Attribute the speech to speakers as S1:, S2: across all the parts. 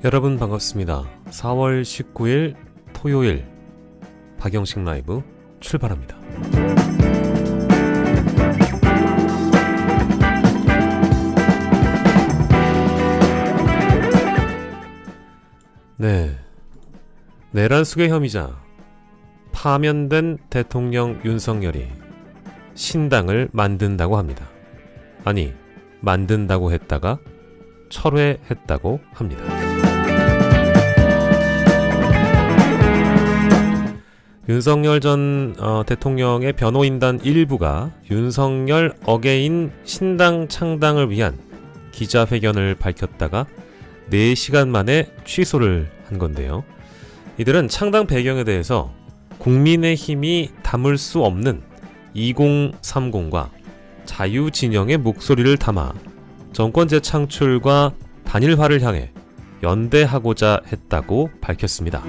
S1: 여러분 반갑습니다. 4월 19일 토요일 박영식 라이브 출발합니다. 내란 수괴 혐의자 파면된 대통령 윤석열이 신당을 만든다고 합니다. 아니, 만든다고 했다가 철회했다고 합니다. 윤석열 전 대통령의 변호인단 일부가 윤석열 어게인 신당 창당을 위한 기자회견을 밝혔다가 4시간 만에 취소를 한 건데요. 이들은 창당 배경에 대해서 국민의힘이 담을 수 없는 2030과 자유진영의 목소리를 담아 정권 재창출과 단일화를 향해 연대하고자 했다고 밝혔습니다.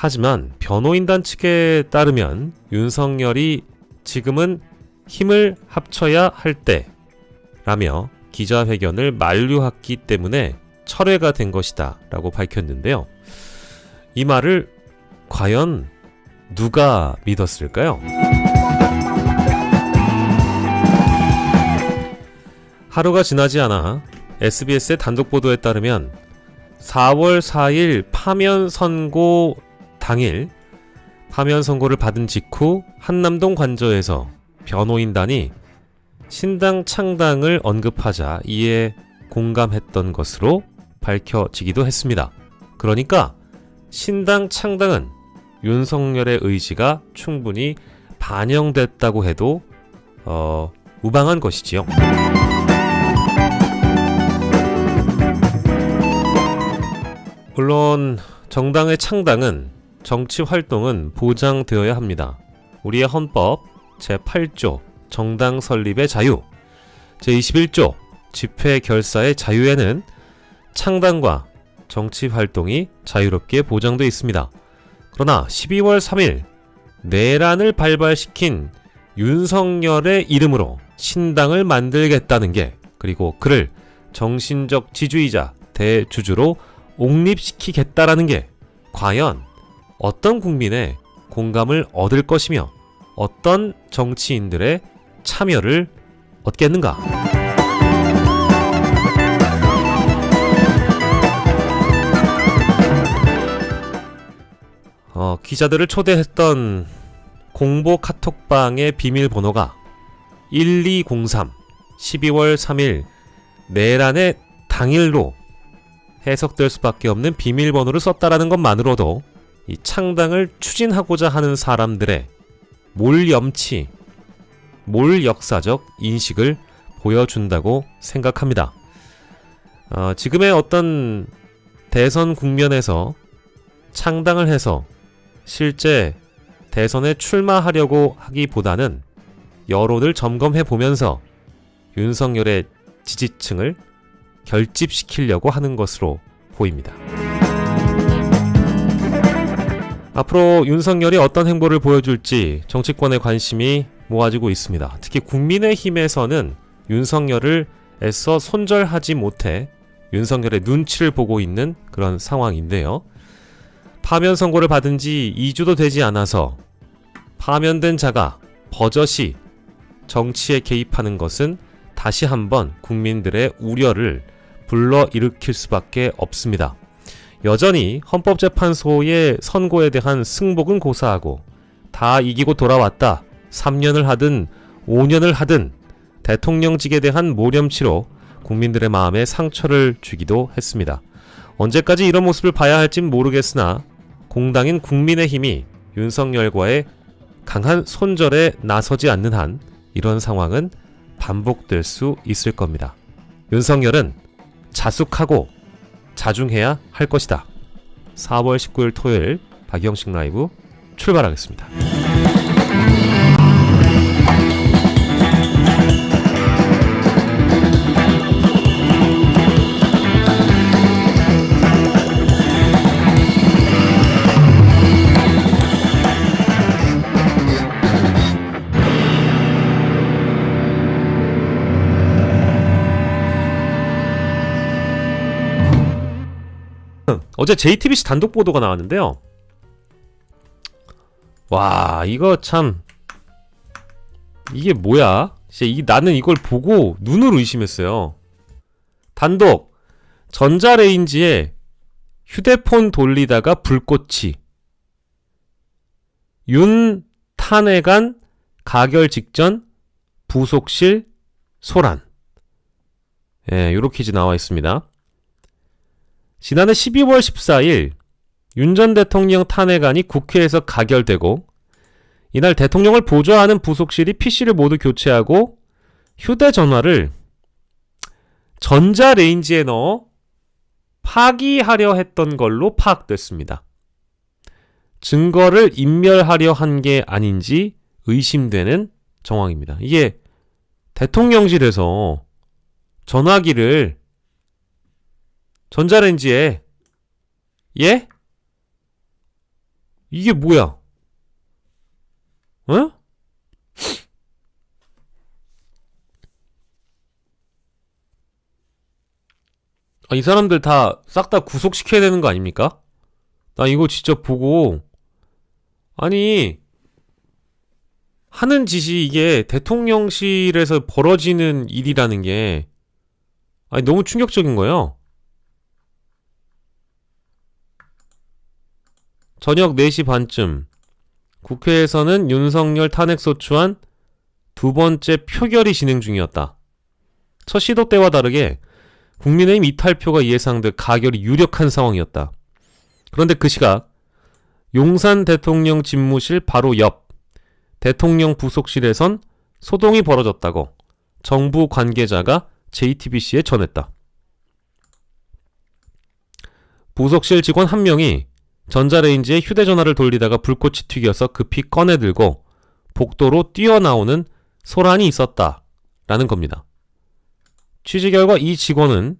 S1: 하지만 변호인단 측에 따르면 윤석열이 지금은 힘을 합쳐야 할 때라며 기자회견을 만류했기 때문에 철회가 된 것이다 라고 밝혔는데요. 이 말을 과연 누가 믿었을까요? 하루가 지나지 않아 SBS의 단독 보도에 따르면 4월 4일 파면 선고 당일 파면 선고를 받은 직후 한남동 관저에서 변호인단이 신당 창당을 언급하자 이에 공감했던 것으로 밝혀지기도 했습니다. 그러니까 신당 창당은 윤석열의 의지가 충분히 반영됐다고 해도 무방한 것이지요. 물론 정당의 창당은 정치 활동은 보장되어야 합니다. 우리의 헌법 제8조 정당 설립의 자유, 제21조 집회 결사의 자유에는 창당과 정치 활동이 자유롭게 보장되어 있습니다. 그러나 12월 3일 내란을 발발시킨 윤석열의 이름으로 신당을 만들겠다는 게, 그리고 그를 정신적 지주이자 대주주로 옹립시키겠다라는 게 과연 어떤 국민의 공감을 얻을 것이며 어떤 정치인들의 참여를 얻겠는가? 기자들을 초대했던 공보 카톡방의 비밀번호가 1203 12월 3일 내란의 당일로 해석될 수밖에 없는 비밀번호를 썼다라는 것만으로도 이 창당을 추진하고자 하는 사람들의 몰염치, 몰역사적 인식을 보여준다고 생각합니다. 지금의 어떤 대선 국면에서 창당을 해서 실제 대선에 출마하려고 하기보다는 여론을 점검해 보면서 윤석열의 지지층을 결집시키려고 하는 것으로 보입니다. 앞으로 윤석열이 어떤 행보를 보여줄지 정치권의 관심이 모아지고 있습니다. 특히 국민의힘에서는 윤석열을 애써 손절하지 못해 윤석열의 눈치를 보고 있는 그런 상황인데요. 파면 선고를 받은 지 2주도 되지 않아서 파면된 자가 버젓이 정치에 개입하는 것은 다시 한번 국민들의 우려를 불러일으킬 수밖에 없습니다. 여전히 헌법재판소의 선고에 대한 승복은 고사하고 다 이기고 돌아왔다, 3년을 하든 5년을 하든 대통령직에 대한 모렴치로 국민들의 마음에 상처를 주기도 했습니다. 언제까지 이런 모습을 봐야 할진 모르겠으나 공당인 국민의힘이 윤석열과의 강한 손절에 나서지 않는 한 이런 상황은 반복될 수 있을 겁니다. 윤석열은 자숙하고 자중해야 할 것이다. 4월 19일 토요일 박영식 라이브 출발하겠습니다. 어제 JTBC 단독 보도가 나왔는데요. 와, 이거 참, 이게 뭐야? 진짜 나는 이걸 보고 눈을 의심했어요. 단독 전자레인지에 휴대폰 돌리다가 불꽃이, 윤 탄핵안 가결 직전 부속실 소란. 예, 요렇게 이제 나와 있습니다. 지난해 12월 14일 윤 전 대통령 탄핵안이 국회에서 가결되고, 이날 대통령을 보좌하는 부속실이 PC를 모두 교체하고 휴대전화를 전자레인지에 넣어 파기하려 했던 걸로 파악됐습니다. 증거를 인멸하려 한 게 아닌지 의심되는 정황입니다. 이게 대통령실에서 전화기를 전자레인지에, 예? 이게 뭐야? 어? 이 사람들 다 싹 다 구속시켜야 되는 거 아닙니까? 나 이거 진짜 보고, 아니, 하는 짓이 이게 대통령실에서 벌어지는 일이라는 게, 아니, 너무 충격적인 거예요. 저녁 4시 반쯤 국회에서는 윤석열 탄핵소추안 두 번째 표결이 진행 중이었다. 첫 시도 때와 다르게 국민의힘 이탈표가 예상돼 가결이 유력한 상황이었다. 그런데 그 시각 용산 대통령 집무실 바로 옆 대통령 부속실에선 소동이 벌어졌다고 정부 관계자가 JTBC에 전했다. 부속실 직원 한 명이 전자레인지에 휴대전화를 돌리다가 불꽃이 튀겨서 급히 꺼내들고 복도로 뛰어나오는 소란이 있었다라는 겁니다. 취재 결과 이 직원은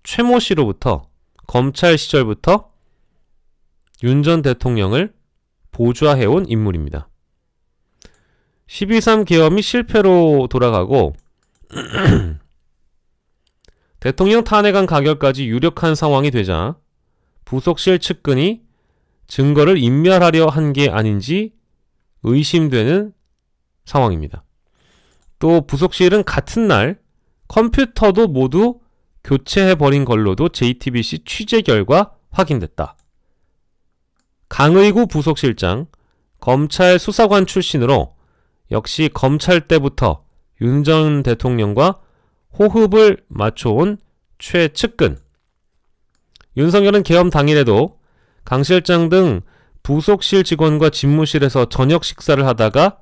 S1: 최모 씨로부터 검찰 시절부터 윤 전 대통령을 보좌해온 인물입니다. 12.3 계엄이 실패로 돌아가고 대통령 탄핵안 가결까지 유력한 상황이 되자 부속실 측근이 증거를 인멸하려 한 게 아닌지 의심되는 상황입니다. 또 부속실은 같은 날 컴퓨터도 모두 교체해버린 걸로도 JTBC 취재 결과 확인됐다. 강의구 부속실장, 검찰 수사관 출신으로 역시 검찰 때부터 윤 전 대통령과 호흡을 맞춰온 최측근. 윤석열은 계엄 당일에도 강 실장 등 부속실 직원과 집무실에서 저녁 식사를 하다가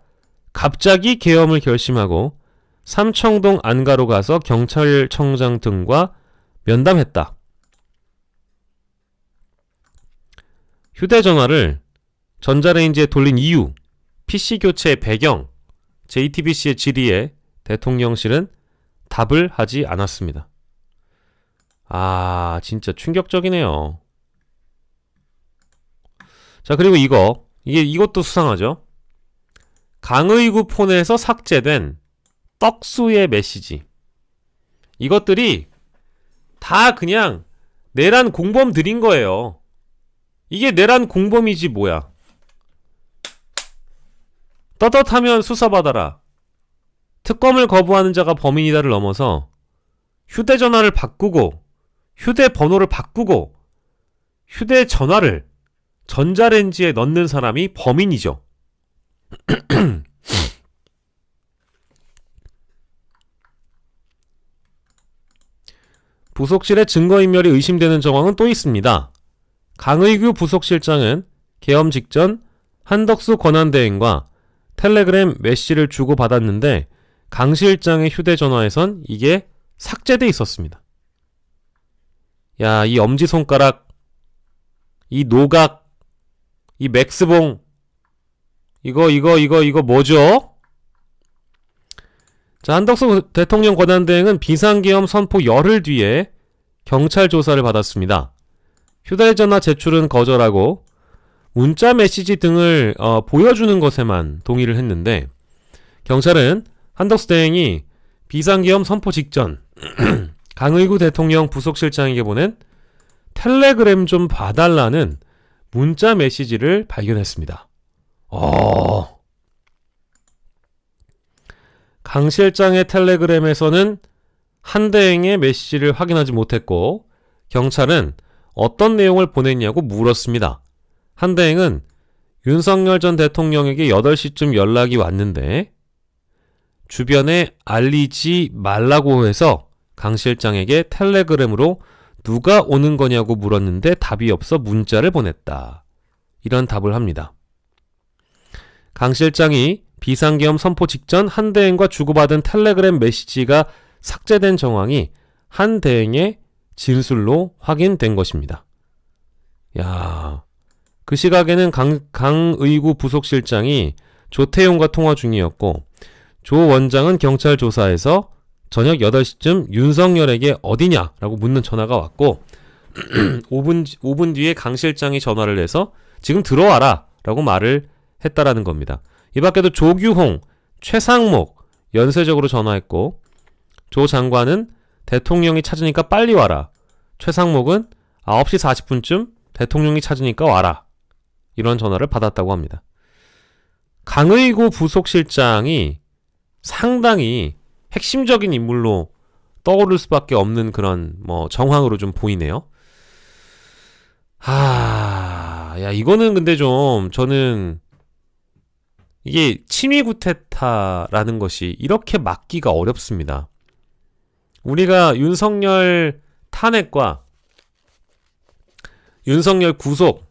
S1: 갑자기 계엄을 결심하고 삼청동 안가로 가서 경찰청장 등과 면담했다. 휴대전화를 전자레인지에 돌린 이유, PC 교체의 배경, JTBC의 질의에 대통령실은 답을 하지 않았습니다. 아, 진짜 충격적이네요. 자, 그리고 이것도 수상하죠. 강의구 폰에서 삭제된 떡수의 메시지. 이것들이 다 그냥 내란 공범들인 거예요. 이게 내란 공범이지 뭐야. 떳떳하면 수사받아라. 특검을 거부하는 자가 범인이다를 넘어서 휴대전화를 바꾸고 휴대번호를 바꾸고 휴대전화를 전자레인지에 넣는 사람이 범인이죠. 부속실의 증거인멸이 의심되는 정황은 또 있습니다. 강의규 부속실장은 계엄 직전 한덕수 권한대행과 텔레그램 메시를 주고받았는데 강 실장의 휴대전화에선 이게 삭제돼 있었습니다. 야, 이 엄지손가락, 이 노각, 이 맥스봉, 이거 뭐죠? 자, 한덕수 대통령 권한대행은 비상계엄 선포 열흘 뒤에 경찰 조사를 받았습니다. 휴대전화 제출은 거절하고 문자 메시지 등을 보여주는 것에만 동의를 했는데, 경찰은 한덕수 대행이 비상계엄 선포 직전 강의구 대통령 부속실장에게 보낸 텔레그램 좀 봐달라는 문자 메시지를 발견했습니다. 강 실장의 텔레그램에서는 한대행의 메시지를 확인하지 못했고 경찰은 어떤 내용을 보냈냐고 물었습니다. 한대행은 윤석열 전 대통령에게 8시쯤 연락이 왔는데 주변에 알리지 말라고 해서 강 실장에게 텔레그램으로 누가 오는 거냐고 물었는데 답이 없어 문자를 보냈다. 이런 답을 합니다. 강 실장이 비상계엄 선포 직전 한대행과 주고받은 텔레그램 메시지가 삭제된 정황이 한대행의 진술로 확인된 것입니다. 야, 그 시각에는 강의구 부속실장이 조태용과 통화 중이었고 조 원장은 경찰 조사에서 저녁 8시쯤 윤석열에게 어디냐라고 묻는 전화가 왔고 5분 뒤에 강 실장이 전화를 해서 지금 들어와라 라고 말을 했다라는 겁니다. 이 밖에도 조규홍, 최상목 연쇄적으로 전화했고 조 장관은 대통령이 찾으니까 빨리 와라. 최상목은 9시 40분쯤 대통령이 찾으니까 와라. 이런 전화를 받았다고 합니다. 강의구 부속실장이 상당히 핵심적인 인물로 떠오를 수밖에 없는 그런 정황으로 좀 보이네요. 야, 이거는 근데 좀 저는 이게 친위 구테타라는 것이 이렇게 막기가 어렵습니다. 우리가 윤석열 탄핵과 윤석열 구속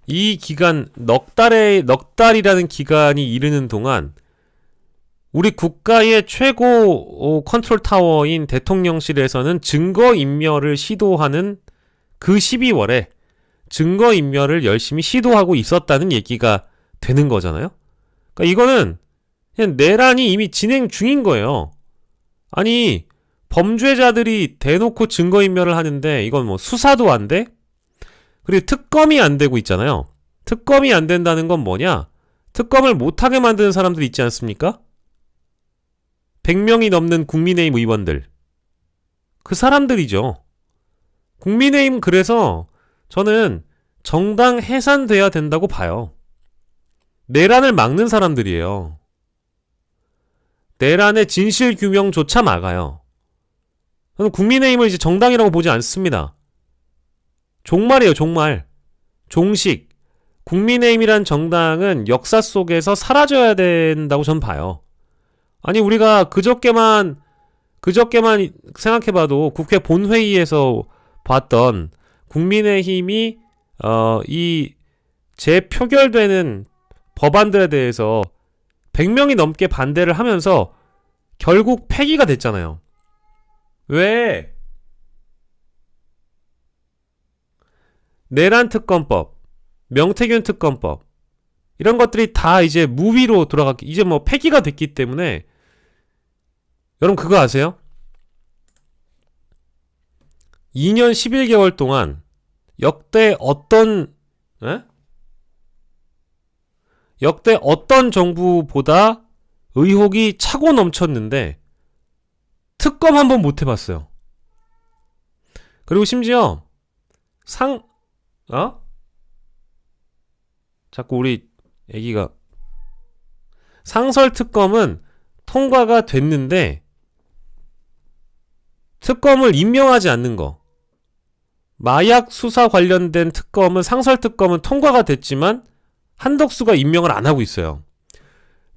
S1: 이 기간 넉 달이라는 기간이 이르는 동안 우리 국가의 최고 컨트롤 타워인 대통령실에서는 증거인멸을 시도하는 그 12월에 증거인멸을 열심히 시도하고 있었다는 얘기가 되는 거잖아요. 그러니까 이거는 그냥 내란이 이미 진행 중인 거예요. 아니 범죄자들이 대놓고 증거인멸을 하는데 이건 수사도 안 돼? 그리고 특검이 안 되고 있잖아요. 특검이 안 된다는 건 뭐냐? 특검을 못하게 만드는 사람들 있지 않습니까? 100명이 넘는 국민의힘 의원들. 그 사람들이죠. 국민의힘 그래서 저는 정당 해산돼야 된다고 봐요. 내란을 막는 사람들이에요. 내란의 진실 규명조차 막아요. 저는 국민의힘을 이제 정당이라고 보지 않습니다. 종말이에요, 종말. 종식. 국민의힘이란 정당은 역사 속에서 사라져야 된다고 전 봐요. 아니 우리가 그저께만 생각해봐도 국회 본회의에서 봤던 국민의힘이 이 재표결되는 법안들에 대해서 100명이 넘게 반대를 하면서 결국 폐기가 됐잖아요. 왜? 내란 특검법, 명태균 특검법 이런 것들이 다 이제 무위로 돌아갔기, 이제 폐기가 됐기 때문에 여러분 그거 아세요? 2년 11개월 동안 역대 어떤 정부보다 의혹이 차고 넘쳤는데 특검 한번 못 해봤어요. 그리고 심지어 자꾸 우리 애기가 상설 특검은 통과가 됐는데 특검을 임명하지 않는 거, 마약 수사 관련된 특검은 상설 특검은 통과가 됐지만 한덕수가 임명을 안 하고 있어요.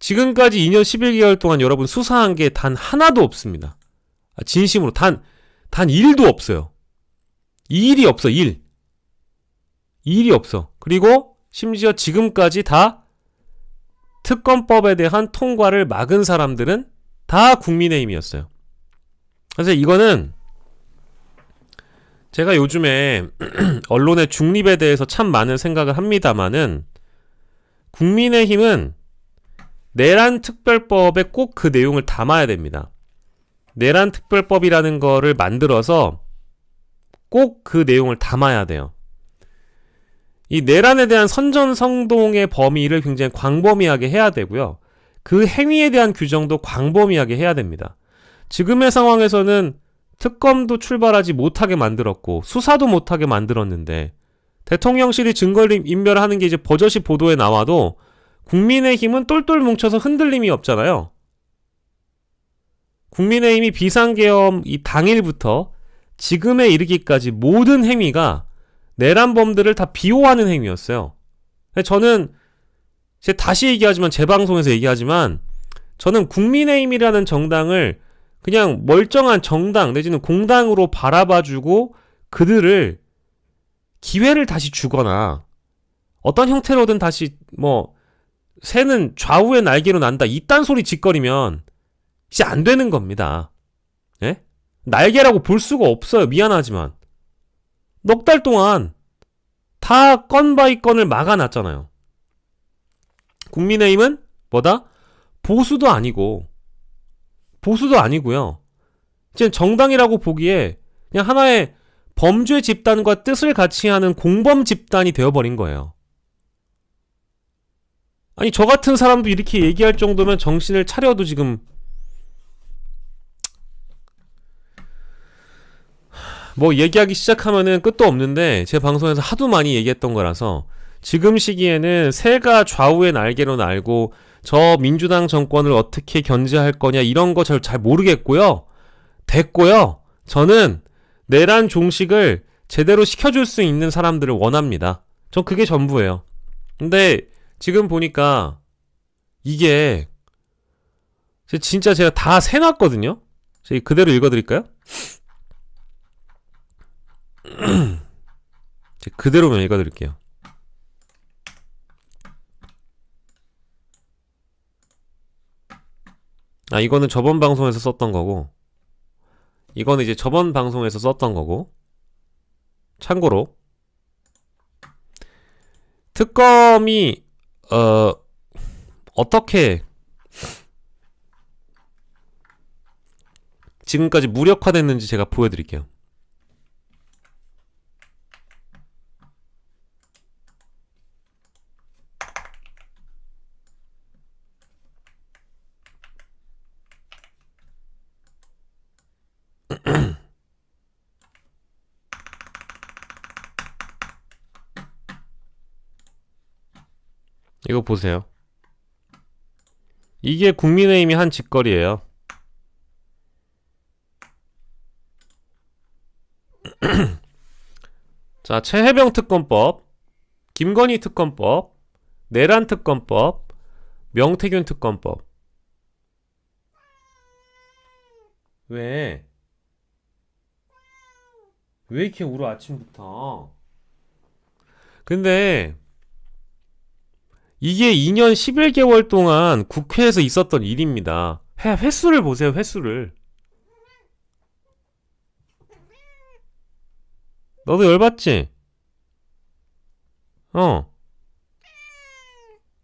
S1: 지금까지 2년 11개월 동안 여러분 수사한 게 단 하나도 없습니다. 진심으로 단 1도 없어요. 일이 없어. 일이 없어. 그리고 심지어 지금까지 다 특검법에 대한 통과를 막은 사람들은 다 국민의힘이었어요. 그래서 이거는 제가 요즘에 언론의 중립에 대해서 참 많은 생각을 합니다마는 국민의힘은 내란 특별법에 꼭 그 내용을 담아야 됩니다. 내란 특별법이라는 거를 만들어서 꼭 그 내용을 담아야 돼요. 이 내란에 대한 선전성동의 범위를 굉장히 광범위하게 해야 되고요. 그 행위에 대한 규정도 광범위하게 해야 됩니다. 지금의 상황에서는 특검도 출발하지 못하게 만들었고 수사도 못하게 만들었는데 대통령실이 증거인멸하는 게 이제 버젓이 보도에 나와도 국민의힘은 똘똘 뭉쳐서 흔들림이 없잖아요. 국민의힘이 비상계엄 이 당일부터 지금에 이르기까지 모든 행위가 내란범들을 다 비호하는 행위였어요. 저는 다시 얘기하지만 제 방송에서 얘기하지만 저는 국민의힘이라는 정당을 그냥 멀쩡한 정당 내지는 공당으로 바라봐주고 그들을 기회를 다시 주거나 어떤 형태로든 다시 새는 좌우의 날개로 난다 이딴 소리 짓거리면 이제 안 되는 겁니다. 예? 날개라고 볼 수가 없어요. 미안하지만 넉 달 동안 다 건 바이 건을 막아놨잖아요. 국민의힘은 뭐다? 보수도 아니고요. 이제 정당이라고 보기에 그냥 하나의 범죄 집단과 뜻을 같이 하는 공범 집단이 되어버린 거예요. 아니 저 같은 사람도 이렇게 얘기할 정도면 정신을 차려도 지금 얘기하기 시작하면은 끝도 없는데 제 방송에서 하도 많이 얘기했던 거라서 지금 시기에는 새가 좌우의 날개로 날고 저 민주당 정권을 어떻게 견제할 거냐 이런 거 잘 모르겠고요. 됐고요. 저는 내란 종식을 제대로 시켜줄 수 있는 사람들을 원합니다. 전 그게 전부예요. 근데 지금 보니까 이게 진짜 제가 다 세놨거든요. 제가 그대로 읽어드릴까요? 제가 그대로만 읽어드릴게요. 이거는 저번 방송에서 썼던 거고 이거는 이제 저번 방송에서 썼던 거고 참고로 특검이 어떻게 지금까지 무력화됐는지 제가 보여드릴게요. 이거 보세요. 이게 국민의힘이 한 짓거리예요. 자, 최혜병 특검법, 김건희 특검법, 내란 특검법, 명태균 특검법. 왜 이렇게 울어 아침부터? 근데 이게 2년 11개월 동안 국회에서 있었던 일입니다. 횟수를 보세요, 횟수를. 너도 열받지?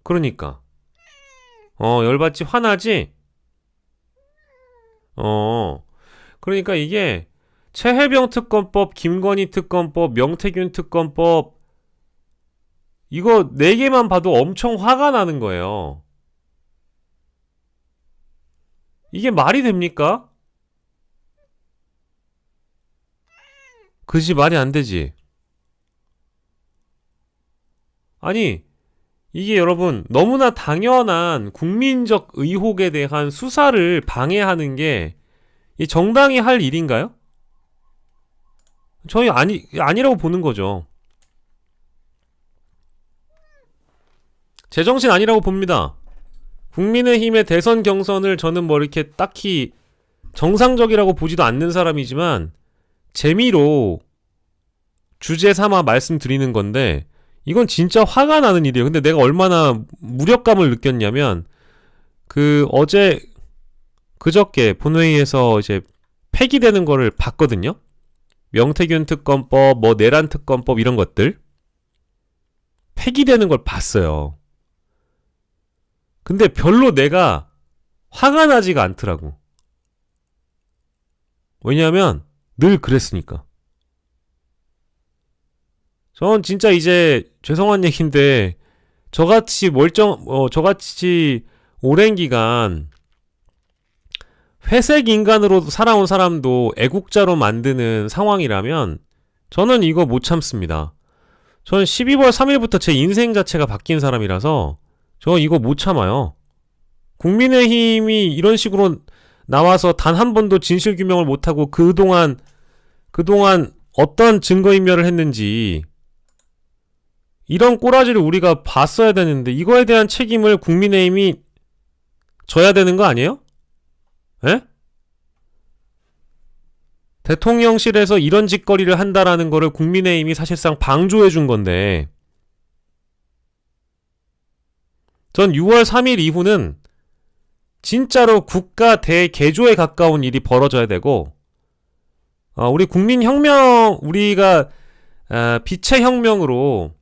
S1: 그러니까. 열받지? 화나지? 그러니까 이게 최혜병 특검법, 김건희 특검법, 명태균 특검법 이거 4개만 봐도 엄청 화가 나는 거예요. 이게 말이 됩니까? 그지 말이 안 되지. 아니 이게 여러분 너무나 당연한 국민적 의혹에 대한 수사를 방해하는 게 이 정당이 할 일인가요? 저희 아니라고 보는 거죠. 제정신 아니라고 봅니다. 국민의힘의 대선 경선을 저는 이렇게 딱히 정상적이라고 보지도 않는 사람이지만 재미로 주제 삼아 말씀드리는 건데 이건 진짜 화가 나는 일이에요. 근데 내가 얼마나 무력감을 느꼈냐면 그저께 본회의에서 이제 폐기되는 거를 봤거든요. 명태균 특검법, 내란 특검법 이런 것들 폐기되는 걸 봤어요. 근데 별로 내가 화가 나지가 않더라고. 왜냐하면 늘 그랬으니까. 전 진짜 이제 죄송한 얘기인데 저같이 오랜 기간 회색 인간으로 살아온 사람도 애국자로 만드는 상황이라면 저는 이거 못 참습니다. 저는 12월 3일부터 제 인생 자체가 바뀐 사람이라서 저 이거 못 참아요. 국민의힘이 이런 식으로 나와서 단 한 번도 진실규명을 못하고 그동안 어떤 증거인멸을 했는지 이런 꼬라지를 우리가 봤어야 되는데 이거에 대한 책임을 국민의힘이 져야 되는 거 아니에요? 에? 대통령실에서 이런 짓거리를 한다라는 거를 국민의힘이 사실상 방조해 준 건데 전 6월 3일 이후는 진짜로 국가 대개조에 가까운 일이 벌어져야 되고 우리 국민혁명 우리가 빛의 혁명으로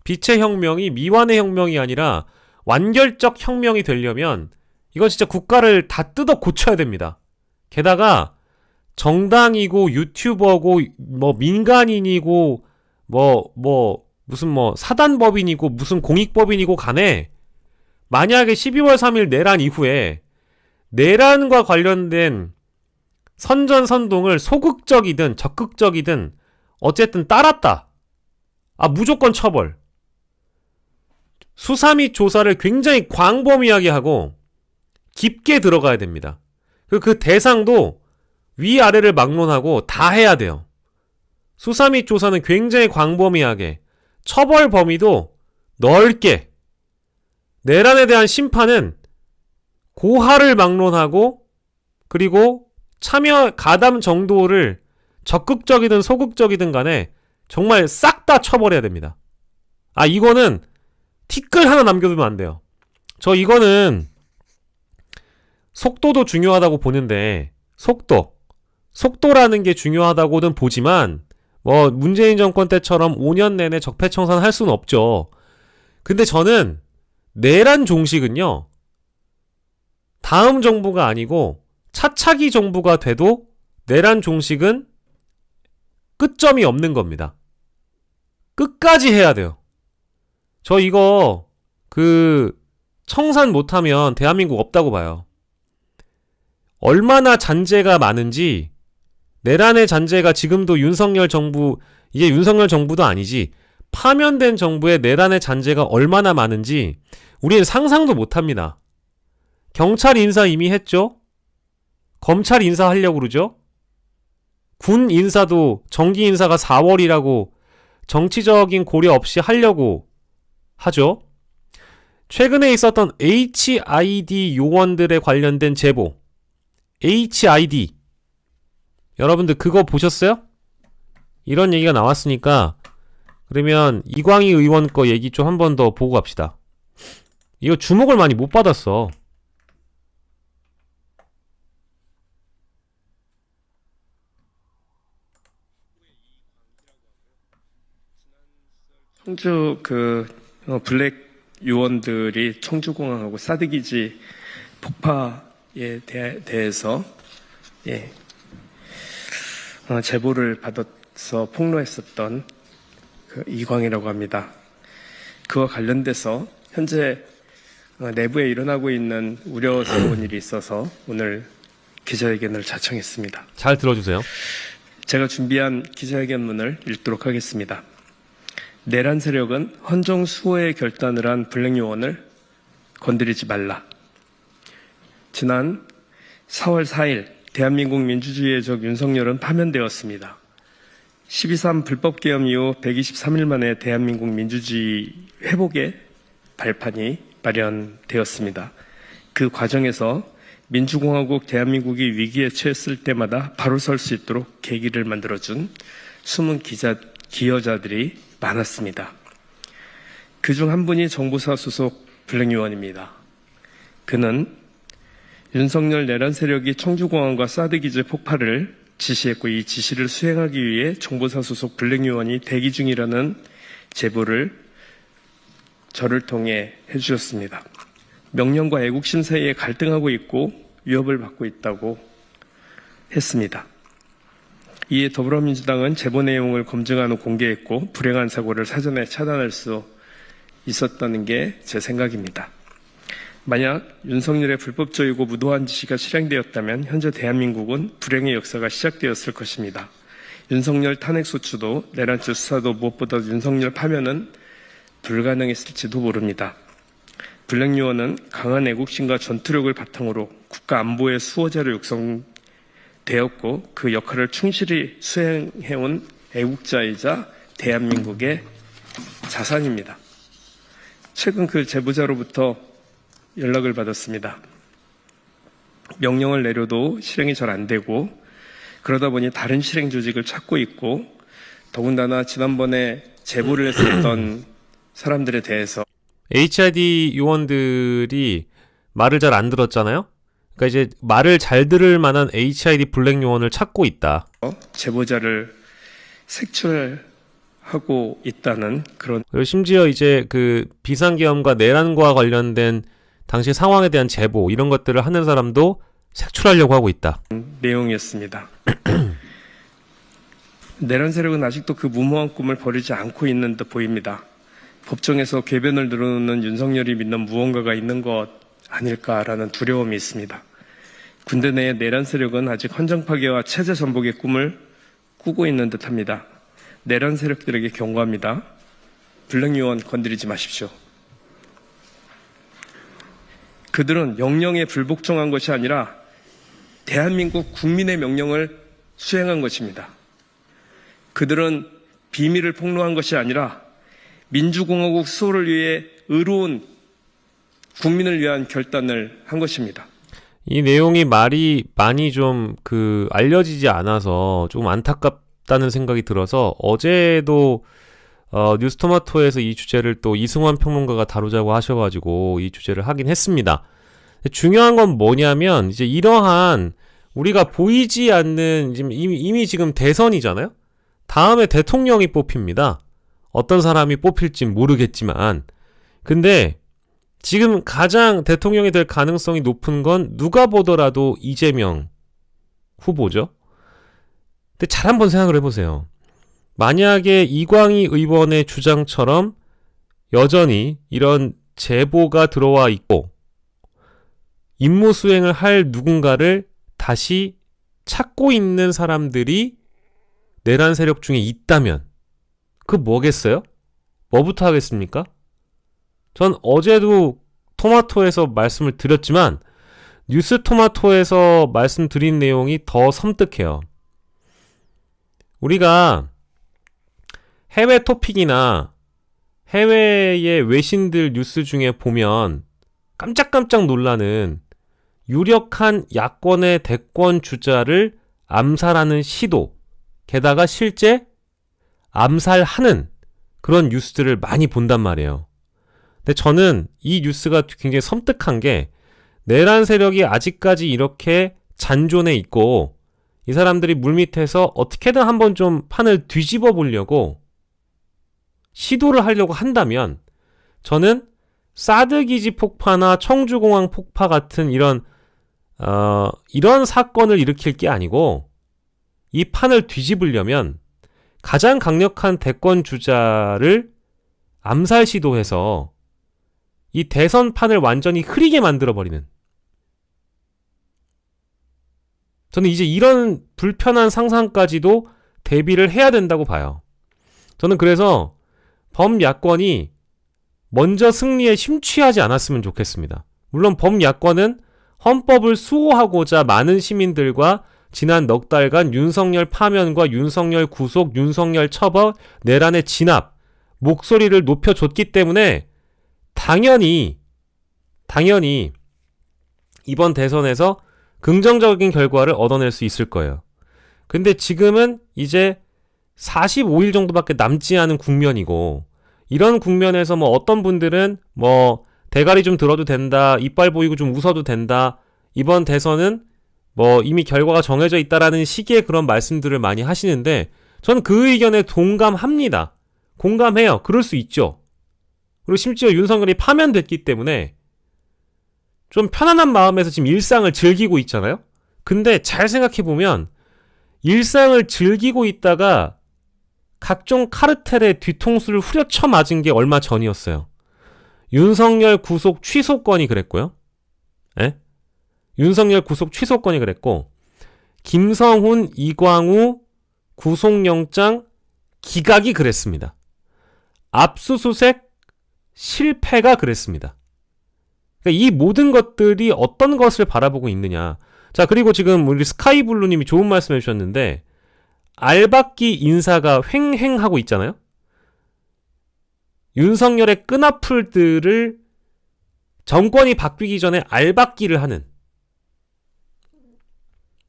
S1: 빛의 혁명이 미완의 혁명이 아니라 완결적 혁명이 되려면 이건 진짜 국가를 다 뜯어 고쳐야 됩니다. 게다가 정당이고 유튜버고 뭐 민간인이고 무슨 사단법인이고 무슨 공익법인이고 간에 만약에 12월 3일 내란 이후에 내란과 관련된 선전선동을 소극적이든 적극적이든 어쨌든 따랐다. 무조건 처벌. 수사 및 조사를 굉장히 광범위하게 하고 깊게 들어가야 됩니다. 그 대상도 위아래를 막론하고 다 해야 돼요. 수사 및 조사는 굉장히 광범위하게, 처벌 범위도 넓게, 내란에 대한 심판은 고하를 막론하고 그리고 참여 가담 정도를 적극적이든 소극적이든 간에 정말 싹 다 처벌해야 됩니다. 이거는 티끌 하나 남겨두면 안 돼요. 저 이거는 속도도 중요하다고 보는데 속도라는 게 중요하다고는 보지만 문재인 정권 때처럼 5년 내내 적폐청산 할 수는 없죠. 근데 저는 내란 종식은요 다음 정부가 아니고 차차기 정부가 돼도 내란 종식은 끝점이 없는 겁니다. 끝까지 해야 돼요. 저 이거 청산 못하면 대한민국 없다고 봐요. 얼마나 잔재가 많은지, 내란의 잔재가 지금도 윤석열 정부, 이게 윤석열 정부도 아니지, 파면된 정부의 내란의 잔재가 얼마나 많은지 우리는 상상도 못합니다. 경찰 인사 이미 했죠? 검찰 인사 하려고 그러죠? 군 인사도 정기 인사가 4월이라고 정치적인 고려 없이 하려고 하죠. 최근에 있었던 HID 요원들에 관련된 제보, HID 여러분들 그거 보셨어요? 이런 얘기가 나왔으니까 그러면 이광희 의원 거 얘기 좀 한 번 더 보고 갑시다. 이거 주목을 많이 못 받았어.
S2: 청주 블랙 요원들이 청주공항하고 사드기지 폭파에 대해서 제보를 받아서 폭로했었던 이광이라고 합니다. 그와 관련돼서 현재 내부에 일어나고 있는 우려스러운 일이 있어서 오늘 기자회견을 자청했습니다.
S1: 잘 들어주세요.
S2: 제가 준비한 기자회견문을 읽도록 하겠습니다. 내란 세력은 헌정 수호의 결단을 한 블랙 요원을 건드리지 말라. 지난 4월 4일 대한민국 민주주의의 적 윤석열은 파면되었습니다. 12.3 불법개혁 이후 123일 만에 대한민국 민주주의 회복의 발판이 마련되었습니다. 그 과정에서 민주공화국 대한민국이 위기에 처했을 때마다 바로 설 수 있도록 계기를 만들어준 숨은 기여자들이 많았습니다. 그중 한 분이 정보사 소속 블랙 요원입니다. 그는 윤석열 내란 세력이 청주공항과 사드기지 폭파를 지시했고 이 지시를 수행하기 위해 정보사 소속 블랙 요원이 대기 중이라는 제보를 저를 통해 해주셨습니다. 명령과 애국심 사이에 갈등하고 있고 위협을 받고 있다고 했습니다. 이에 더불어민주당은 제보 내용을 검증한 후 공개했고 불행한 사고를 사전에 차단할 수 있었다는 게 제 생각입니다. 만약 윤석열의 불법적이고 무도한 지시가 실행되었다면 현재 대한민국은 불행의 역사가 시작되었을 것입니다. 윤석열 탄핵소추도 내란죄 수사도 무엇보다 윤석열 파면은 불가능했을지도 모릅니다. 블랙요원은 강한 애국심과 전투력을 바탕으로 국가 안보의 수호자로 육성되었고 그 역할을 충실히 수행해온 애국자이자 대한민국의 자산입니다. 최근 그 제보자로부터 연락을 받았습니다. 명령을 내려도 실행이 잘 안 되고 그러다 보니 다른 실행 조직을 찾고 있고 더군다나 지난번에 제보를 했었던 사람들에 대해서
S1: HID 요원들이 말을 잘 안 들었잖아요. 그러니까 이제 말을 잘 들을 만한 HID 블랙 요원을 찾고 있다.
S2: 제보자를 색출하고 있다는 그런
S1: 그리고 심지어 이제 그 비상계엄과 내란과 관련된 당시 상황에 대한 제보 이런 것들을 하는 사람도 색출하려고 하고 있다.
S2: 내용이었습니다. 내란 세력은 아직도 그 무모한 꿈을 버리지 않고 있는 듯 보입니다. 법정에서 궤변을 누르는 윤석열이 믿는 무언가가 있는 것 아닐까라는 두려움이 있습니다. 군대 내의 내란 세력은 아직 헌정 파괴와 체제 전복의 꿈을 꾸고 있는 듯합니다. 내란 세력들에게 경고합니다. 블랙요원 건드리지 마십시오. 그들은 영령에 불복종한 것이 아니라 대한민국 국민의 명령을 수행한 것입니다. 그들은 비밀을 폭로한 것이 아니라 민주공화국 수호를 위해 의로운 국민을 위한 결단을 한 것입니다.
S1: 이 내용이 말이 많이 좀 알려지지 않아서 조금 안타깝다는 생각이 들어서 어제도 뉴스토마토에서 이 주제를 또 이승환 평론가가 다루자고 하셔가지고 이 주제를 하긴 했습니다. 중요한 건 뭐냐면 이제 이러한 우리가 보이지 않는 이미 지금 대선이잖아요. 다음에 대통령이 뽑힙니다. 어떤 사람이 뽑힐진 모르겠지만 근데 지금 가장 대통령이 될 가능성이 높은 건 누가 보더라도 이재명 후보죠. 근데 잘 한번 생각을 해보세요. 만약에 이광희 의원의 주장처럼 여전히 이런 제보가 들어와 있고 임무 수행을 할 누군가를 다시 찾고 있는 사람들이 내란 세력 중에 있다면 그 뭐겠어요? 뭐부터 하겠습니까? 전 어제도 토마토에서 말씀을 드렸지만 뉴스 토마토에서 말씀드린 내용이 더 섬뜩해요. 우리가 해외 토픽이나 해외의 외신들 뉴스 중에 보면 깜짝깜짝 놀라는 유력한 야권의 대권 주자를 암살하는 시도, 게다가 실제 암살하는 그런 뉴스들을 많이 본단 말이에요. 근데 저는 이 뉴스가 굉장히 섬뜩한 게 내란 세력이 아직까지 이렇게 잔존해 있고 이 사람들이 물밑에서 어떻게든 한번 좀 판을 뒤집어 보려고 시도를 하려고 한다면 저는 사드 기지 폭파나 청주공항 폭파 같은 이런 사건을 일으킬 게 아니고 이 판을 뒤집으려면 가장 강력한 대권 주자를 암살 시도해서 이 대선판을 완전히 흐리게 만들어버리는 저는 이제 이런 불편한 상상까지도 대비를 해야 된다고 봐요. 저는 그래서 범야권이 먼저 승리에 심취하지 않았으면 좋겠습니다. 물론 범야권은 헌법을 수호하고자 많은 시민들과 지난 넉 달간 윤석열 파면과 윤석열 구속, 윤석열 처벌, 내란의 진압, 목소리를 높여줬기 때문에 당연히 이번 대선에서 긍정적인 결과를 얻어낼 수 있을 거예요. 근데 지금은 이제 45일 정도밖에 남지 않은 국면이고 이런 국면에서 어떤 분들은 대가리 좀 들어도 된다, 이빨 보이고 좀 웃어도 된다, 이번 대선은 이미 결과가 정해져 있다라는 식의 그런 말씀들을 많이 하시는데 저는 그 의견에 동감합니다. 공감해요. 그럴 수 있죠. 그리고 심지어 윤석열이 파면됐기 때문에 좀 편안한 마음에서 지금 일상을 즐기고 있잖아요. 근데 잘 생각해보면 일상을 즐기고 있다가 각종 카르텔의 뒤통수를 후려쳐 맞은 게 얼마 전이었어요. 윤석열 구속 취소권이 그랬고요. 예? 윤석열 구속 취소권이 그랬고, 김성훈, 이광우 구속영장 기각이 그랬습니다. 압수수색 실패가 그랬습니다. 그러니까 이 모든 것들이 어떤 것을 바라보고 있느냐. 자, 그리고 지금 우리 스카이블루님이 좋은 말씀 해주셨는데, 알박기 인사가 횡행하고 있잖아요. 윤석열의 끈앞풀들을 정권이 바뀌기 전에 알박기를 하는,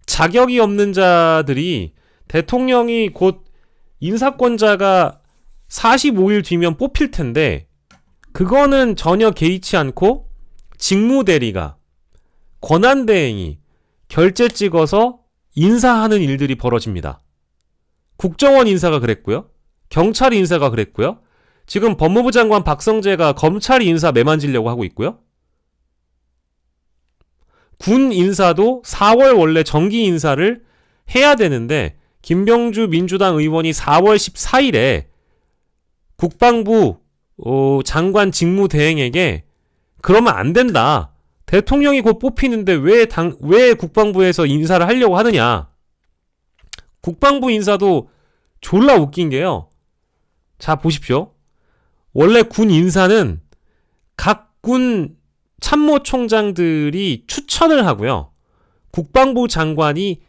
S1: 자격이 없는 자들이 대통령이 곧 인사권자가 45일 뒤면 뽑힐 텐데, 그거는 전혀 개의치 않고 직무대리가, 권한대행이 결재 찍어서 인사하는 일들이 벌어집니다. 국정원 인사가 그랬고요. 경찰 인사가 그랬고요. 지금 법무부 장관 박성재가 검찰 인사 매만지려고 하고 있고요. 군 인사도 4월 원래 정기 인사를 해야 되는데, 김병주 민주당 의원이 4월 14일에 국방부 장관 직무대행에게 그러면 안 된다. 대통령이 곧 뽑히는데 왜 국방부에서 인사를 하려고 하느냐. 국방부 인사도 졸라 웃긴 게요. 자, 보십시오. 원래 군 인사는 각 군 참모총장들이 추천을 하고요. 국방부 장관이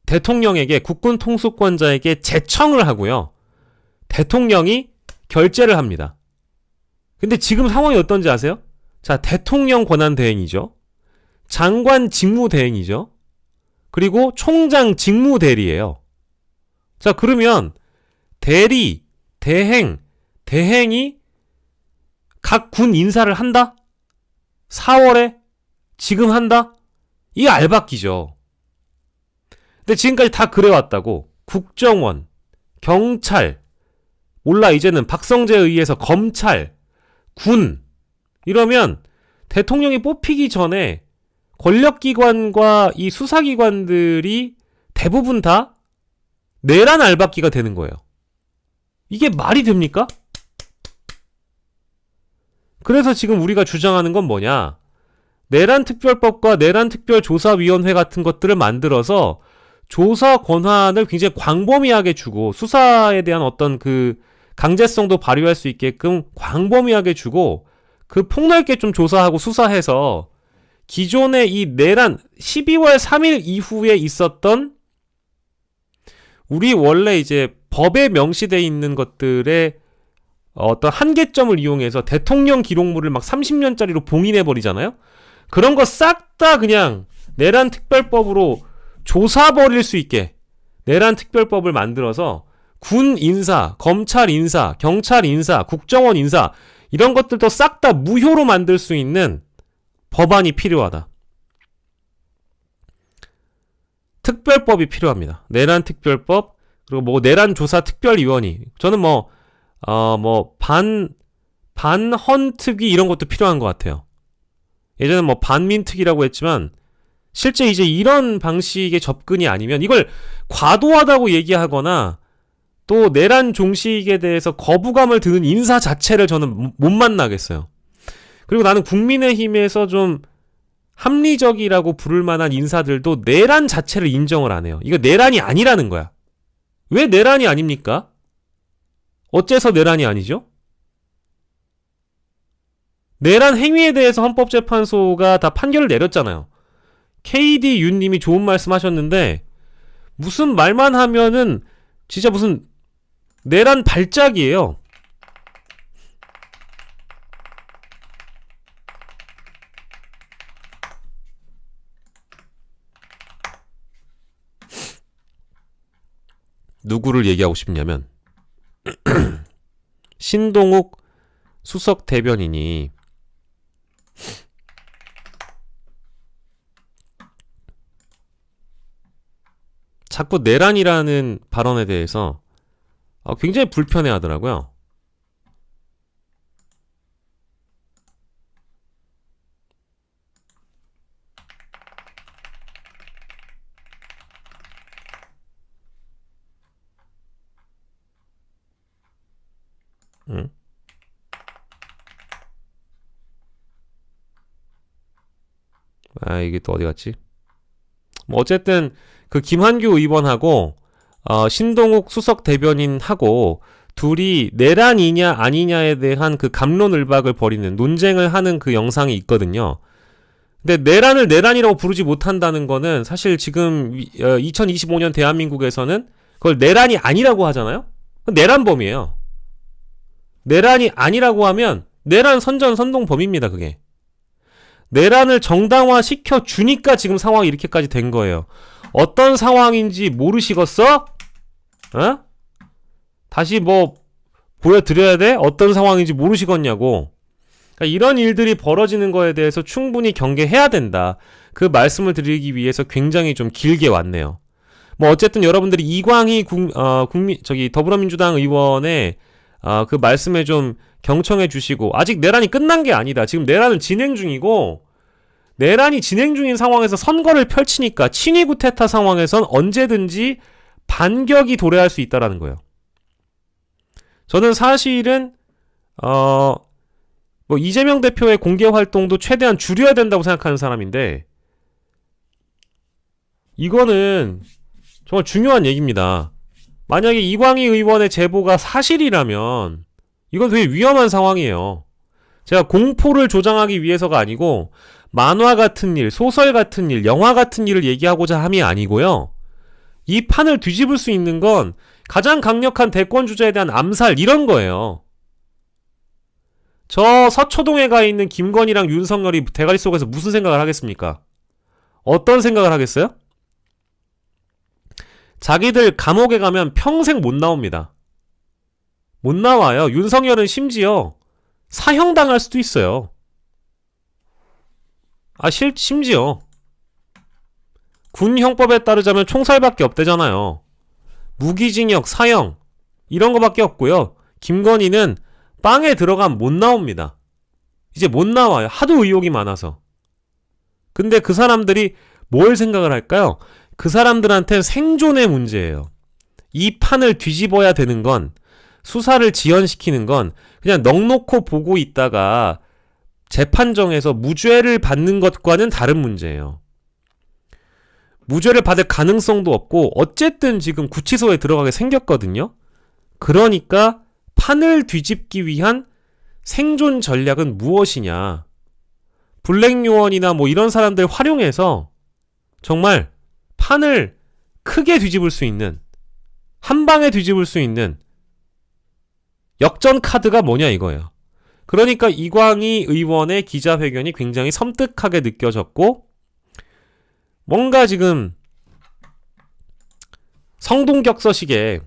S1: 대통령에게, 국군 통수권자에게 제청을 하고요. 대통령이 결재를 합니다. 근데 지금 상황이 어떤지 아세요? 자, 대통령 권한대행이죠. 장관 직무대행이죠. 그리고 총장 직무대리예요. 자, 그러면 대리, 대행, 대행이 각 군 인사를 한다? 4월에? 지금 한다? 이 알박기죠. 근데 지금까지 다 그래왔다고. 국정원, 경찰, 몰라 이제는 박성재에 의해서 검찰, 군, 이러면 대통령이 뽑히기 전에 권력기관과 이 수사기관들이 대부분 다 내란 알박기가 되는 거예요. 이게 말이 됩니까? 그래서 지금 우리가 주장하는 건 뭐냐? 내란특별법과 내란특별조사위원회 같은 것들을 만들어서 조사 권한을 굉장히 광범위하게 주고, 수사에 대한 어떤 그 강제성도 발휘할 수 있게끔 광범위하게 주고, 그 폭넓게 좀 조사하고 수사해서 기존의 이 내란 12월 3일 이후에 있었던, 우리 원래 이제 법에 명시되어 있는 것들의 어떤 한계점을 이용해서 대통령 기록물을 막 30년짜리로 봉인해버리잖아요? 그런 거 싹 다 그냥 내란 특별법으로 조사버릴 수 있게 내란 특별법을 만들어서 군 인사, 검찰 인사, 경찰 인사, 국정원 인사, 이런 것들도 싹 다 무효로 만들 수 있는 법안이 필요하다. 특별법이 필요합니다. 내란 특별법, 그리고 뭐 내란 조사 특별위원회. 저는 반헌특위 이런 것도 필요한 것 같아요. 예전에 반민특위라고 했지만 실제 이제 이런 방식의 접근이 아니면, 이걸 과도하다고 얘기하거나 또 내란 종식에 대해서 거부감을 드는 인사 자체를 저는 못 만나겠어요. 그리고 나는 국민의힘에서 좀 합리적이라고 부를 만한 인사들도 내란 자체를 인정을 안 해요. 이거 내란이 아니라는 거야. 왜 내란이 아닙니까? 어째서 내란이 아니죠? 내란 행위에 대해서 헌법재판소가 다 판결을 내렸잖아요. KD 윤님이 좋은 말씀 하셨는데, 무슨 말만 하면은 진짜 무슨 내란 발작이에요. 누구를 얘기하고 싶냐면 신동욱 수석 대변인이 자꾸 내란이라는 발언에 대해서 굉장히 불편해 하더라고요. 이게 또 어디 갔지? 뭐 어쨌든 그 김한규 의원하고 신동욱 수석 대변인하고 둘이 내란이냐 아니냐에 대한 그 갑론을박을 벌이는 논쟁을 하는 그 영상이 있거든요. 근데 내란을 내란이라고 부르지 못한다는 거는 사실 지금 2025년 대한민국에서는 그걸 내란이 아니라고 하잖아요. 내란범이에요. 내란이 아니라고 하면 내란 선전선동범입니다. 그게. 내란을 정당화 시켜주니까 지금 상황이 이렇게까지 된 거예요. 어떤 상황인지 모르시겠어? 어? 다시 뭐 보여드려야 돼? 어떤 상황인지 모르시겠냐고. 그러니까 이런 일들이 벌어지는 거에 대해서 충분히 경계해야 된다. 그 말씀을 드리기 위해서 굉장히 좀 길게 왔네요. 뭐 어쨌든 여러분들이 이광희 더불어민주당 의원의 그 말씀에 좀 경청해 주시고, 아직 내란이 끝난 게 아니다. 지금 내란은 진행 중이고, 내란이 진행 중인 상황에서 선거를 펼치니까 친위 구테타 상황에선 언제든지 반격이 도래할 수 있다라는 거예요. 저는 사실은 뭐 이재명 대표의 공개 활동도 최대한 줄여야 된다고 생각하는 사람인데, 이거는 정말 중요한 얘기입니다. 만약에 이광희 의원의 제보가 사실이라면 이건 되게 위험한 상황이에요. 제가 공포를 조장하기 위해서가 아니고 만화 같은 일, 소설 같은 일, 영화 같은 일을 얘기하고자 함이 아니고요. 이 판을 뒤집을 수 있는 건 가장 강력한 대권 주자에 대한 암살, 이런 거예요. 저 서초동에 가 있는 김건희랑 윤석열이 대가리 속에서 무슨 생각을 하겠습니까? 어떤 생각을 하겠어요? 자기들 감옥에 가면 평생 못 나옵니다. 못 나와요. 윤석열은 심지어 사형당할 수도 있어요. 심지어 군 형법에 따르자면 총살밖에 없대잖아요. 무기징역, 사형 이런 거밖에 없고요. 김건희는 빵에 들어가면 못 나옵니다. 이제 못 나와요. 하도 의혹이 많아서. 근데 그 사람들이 뭘 생각을 할까요? 그 사람들한테는 생존의 문제예요. 이 판을 뒤집어야 되는 건, 수사를 지연시키는 건 그냥 넋놓고 보고 있다가 재판정에서 무죄를 받는 것과는 다른 문제예요. 무죄를 받을 가능성도 없고 어쨌든 지금 구치소에 들어가게 생겼거든요. 그러니까 판을 뒤집기 위한 생존 전략은 무엇이냐. 블랙 요원이나 뭐 이런 사람들 활용해서 정말 판을 크게 뒤집을 수 있는, 한 방에 뒤집을 수 있는 역전 카드가 뭐냐 이거예요. 그러니까 이광희 의원의 기자회견이 굉장히 섬뜩하게 느껴졌고, 뭔가 지금 성동격서식에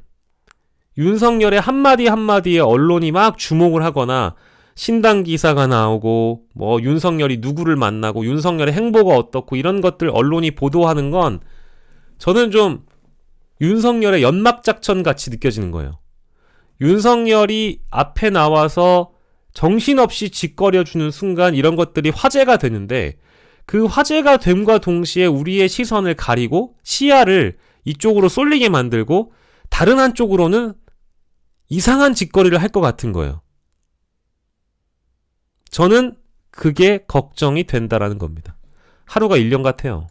S1: 윤석열의 한마디 한마디에 언론이 막 주목을 하거나 신당 기사가 나오고 뭐 윤석열이 누구를 만나고 윤석열의 행보가 어떻고 이런 것들 언론이 보도하는 건 저는 좀 윤석열의 연막작전 같이 느껴지는 거예요. 윤석열이 앞에 나와서 정신없이 짓거려주는 순간 이런 것들이 화제가 되는데, 그 화제가 됨과 동시에 우리의 시선을 가리고 시야를 이쪽으로 쏠리게 만들고 다른 한쪽으로는 이상한 짓거리를 할 것 같은 거예요. 저는 그게 걱정이 된다라는 겁니다. 하루가 1년 같아요.